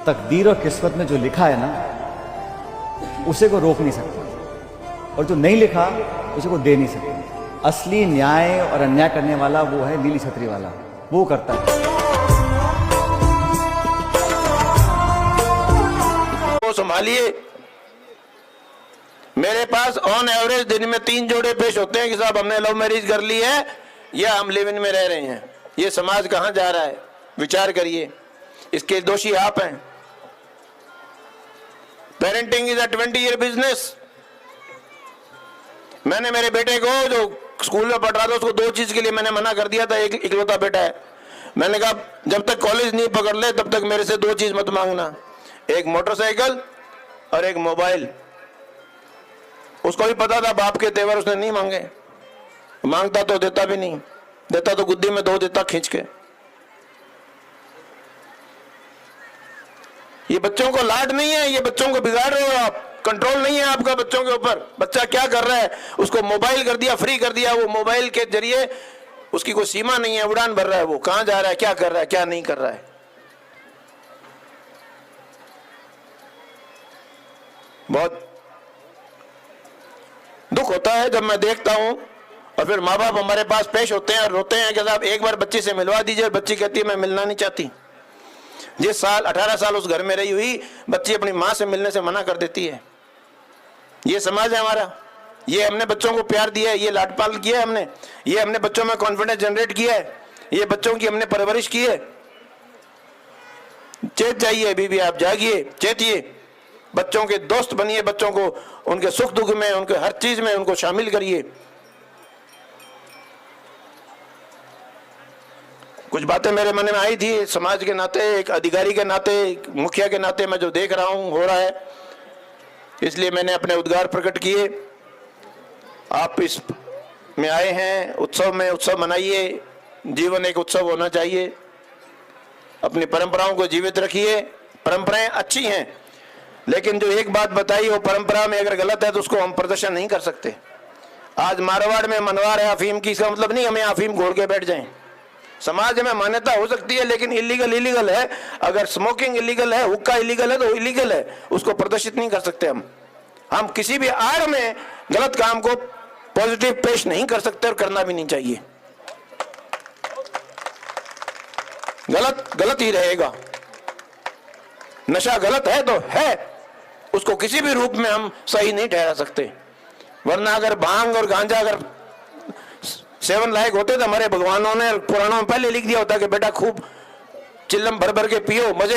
तकदीर और किस्मत में जो लिखा है ना, उसे को रोक नहीं सकता, और जो नहीं लिखा उसे को दे नहीं सकता। असली न्याय और अन्याय करने वाला वो है नीली छतरी वाला, वो करता है। वो संभालिए। मेरे पास ऑन एवरेज दिन में 3 जोड़े पेश होते हैं कि साहब हमने लव मैरिज कर ली है या हम लिव इन में रह रहे हैं। ये समाज कहां जा रहा है, विचार करिए। इसके दोषी आप हैं। Parenting is a 20-year business. मैंने मेरे बेटे को, जो स्कूल में पढ़ रहा था, उसको 2 चीज के लिए मैंने मना कर दिया था। एक इकलौता बेटा है, मैंने कहा जब तक कॉलेज नहीं पकड़ ले तब तक मेरे से 2 चीज मत मांगना, एक मोटरसाइकिल और एक मोबाइल। उसको भी पता था बाप के तेवर उसने नहीं मांगे, मांगता तो देता भी नहीं, देता तो गुद्दी में 2 देता खींच के। ये बच्चों को लाड नहीं है, ये बच्चों को बिगाड़ रहे हो आप। कंट्रोल नहीं है आपका बच्चों के ऊपर। बच्चा क्या कर रहा है, उसको मोबाइल कर दिया, फ्री कर दिया। वो मोबाइल के जरिए उसकी कोई सीमा नहीं है, उड़ान भर रहा है। वो कहां जा रहा है, क्या कर रहा है, क्या नहीं कर रहा है। बहुत दुख होता है जब मैं देखता हूं, और फिर माँ बाप हमारे पास पेश होते हैं और रोते हैं कि साहब एक बार बच्ची से मिलवा दीजिए, और बच्ची कहती है मैं मिलना नहीं चाहती। जिस साल 18 साल उस घर में रही हुई बच्ची अपनी माँ से मिलने से मना कर देती है। ये समाज है हमारा। ये हमने बच्चों को प्यार दिया है, ये लाड पाल किया है हमने, ये हमने बच्चों में कॉन्फिडेंस जनरेट किया है, ये बच्चों की हमने परवरिश की है। चेत जाइए बीबी, आप जागिए, चेतिए, बच्चों के दोस्त बनिए, बच्चों को उनके सुख दुख में, उनके हर चीज में उनको शामिल करिए। कुछ बातें मेरे मन में आई थी समाज के नाते, एक अधिकारी के नाते, एक मुखिया के नाते, मैं जो देख रहा हूं हो रहा है, इसलिए मैंने अपने उद्गार प्रकट किए। आप इस में आए हैं, उत्सव में, उत्सव मनाइए। जीवन एक उत्सव होना चाहिए। अपनी परंपराओं को जीवित रखिए। परंपराएं अच्छी हैं, लेकिन जो एक बात बताई वो परंपरा में अगर गलत है तो उसको हम प्रदर्शन नहीं कर सकते। आज मारवाड़ में मनवार है अफीम की, इसका मतलब नहीं हमें अफीम घोड़ के बैठ जाएं। समाज में मान्यता हो सकती है, लेकिन इलीगल है। अगर स्मोकिंग इलीगल है, हुक्का इलीगल है, तो इलीगल है, उसको प्रदर्शित नहीं कर सकते हम किसी भी आड़ में गलत काम को पॉजिटिव पेश नहीं कर सकते, और करना भी नहीं चाहिए। गलत ही रहेगा। नशा गलत है तो है, उसको किसी भी रूप में हम सही नहीं ठहरा सकते। वरना अगर भांग और गांजा अगर सेवन लायक होते तो हमारे भगवानों ने पुराणों में पहले लिख दिया होता कि बेटा खूब चिल्लम भर भर के पियो, मजे